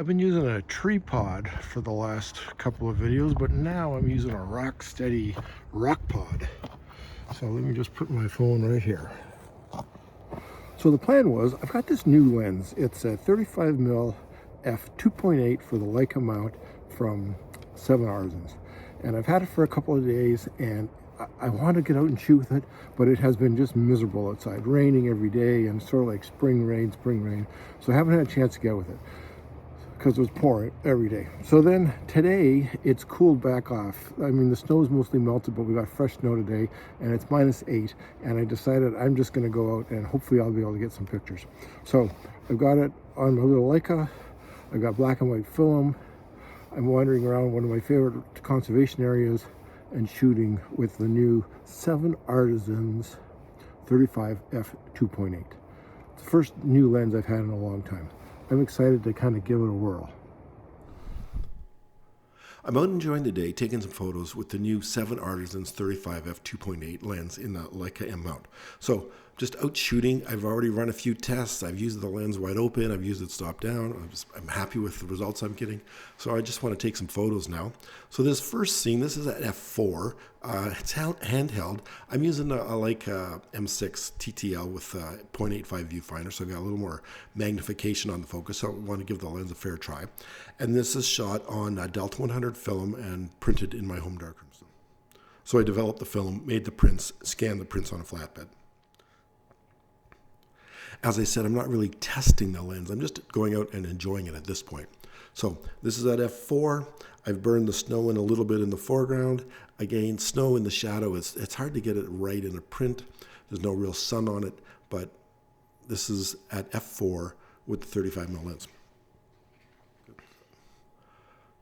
I've been using a tripod for the last couple of videos, but now I'm using a rock steady rock pod. So let me just put my phone right here. So the plan was, I've got this new lens. It's a 35mm f2.8 for the Leica mount from 7ARTISANS. And I've had it for a couple of days, and I want to get out and shoot with it, but it has been just miserable outside, raining every day, and sort of like spring rain. So I haven't had a chance to get with it, because it was pouring every day. So then today it's cooled back off. I mean, the snow's mostly melted, but we got fresh snow today, and it's -8, and I decided I'm just going to go out and hopefully I'll be able to get some pictures. So I've got it on my little Leica. I've got black and white film. I'm wandering around one of my favorite conservation areas and shooting with the new 7ARTISANS 35 f2.8. It's the first new lens I've had in a long time. I'm excited to kind of give it a whirl. I'm out enjoying the day, taking some photos with the new 7ARTISANS 35 f2.8 lens in the Leica M-mount. So just out shooting, I've already run a few tests. I've used the lens wide open. I've used it stop down. I'm happy with the results I'm getting. So I just want to take some photos now. So this first scene, this is at f4. It's handheld. I'm using a Leica M6 TTL with a 0.85 viewfinder, so I've got a little more magnification on the focus. So I want to give the lens a fair try. And this is shot on Delta 100 film and printed in my home darkroom. So I developed the film, made the prints, scanned the prints on a flatbed. As I said, I'm not really testing the lens. I'm just going out and enjoying it at this point. So this is at f4. I've burned the snow in a little bit in the foreground. Again, snow in the shadow. It's hard to get it right in a print. There's no real sun on it, but this is at f4 with the 35mm lens.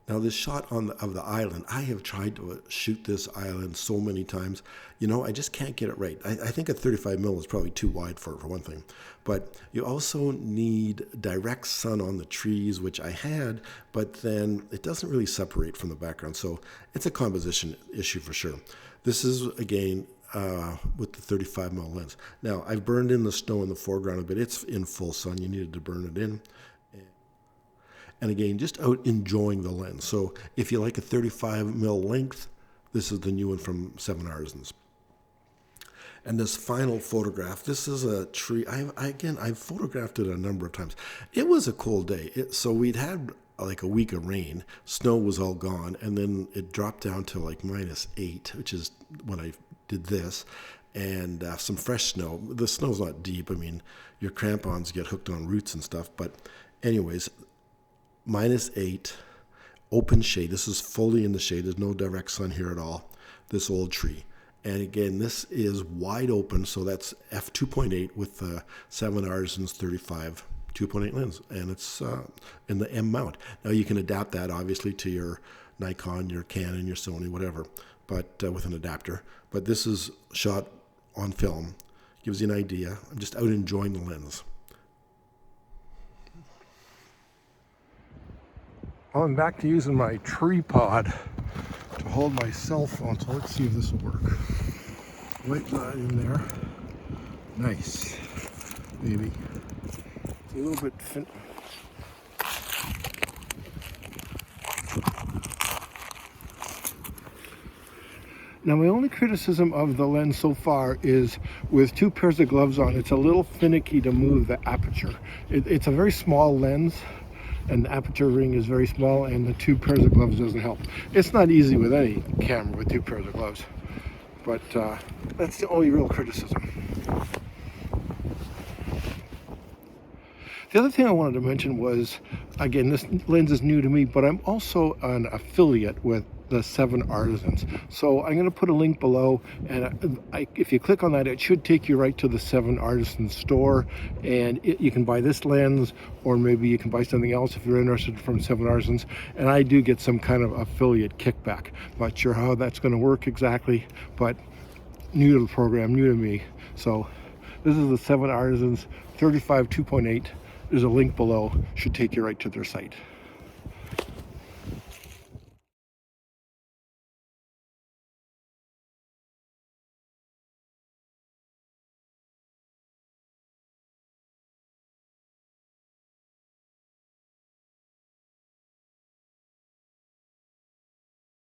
Now this shot of the island, I have tried to shoot this island so many times. You know, I just can't get it right. I think a 35mm is probably too wide for one thing. But you also need direct sun on the trees, which I had, but then it doesn't really separate from the background. So it's a composition issue for sure. This is, again, with the 35mm lens. Now, I've burned in the snow in the foreground a bit. It's in full sun. You needed to burn it in. And again, just out enjoying the lens. So if you like a 35mm length, this is the new one from 7ARTISANS. And this final photograph, this is a tree. I've photographed it a number of times. It was a cold day. So we'd had like a week of rain. Snow was all gone. And then it dropped down to like -8, which is when I did this. And some fresh snow. The snow's not deep. I mean, your crampons get hooked on roots and stuff. But anyways, -8, open shade. This is fully in the shade. There's no direct sun here at all. This old tree. And again, this is wide open. So that's f2.8 with the 7ARTISANS 35 2.8 lens. And it's in the M mount. Now you can adapt that obviously to your Nikon, your Canon, your Sony, whatever, but with an adapter. But this is shot on film. Gives you an idea. I'm just out enjoying the lens. Well, I'm back to using my tripod to hold my cell phone, so let's see if this will work. Light that in there. Nice. Maybe. It's a little bit thin. Now, my only criticism of the lens so far is with 2 pairs of gloves on, it's a little finicky to move the aperture. It's a very small lens, and the aperture ring is very small, and the 2 pairs of gloves doesn't help. It's not easy with any camera with 2 pairs of gloves, but that's the only real criticism. The other thing I wanted to mention was, again, this lens is new to me, but I'm also an affiliate with the 7ARTISANS. So I'm going to put a link below, and if you click on that, it should take you right to the 7ARTISANS store, and you can buy this lens, or maybe you can buy something else if you're interested from 7ARTISANS, and I do get some kind of affiliate kickback. Not sure how that's going to work exactly, but new to the program, new to me. So this is the 7ARTISANS 35 2.8. There's a link below, should take you right to their site.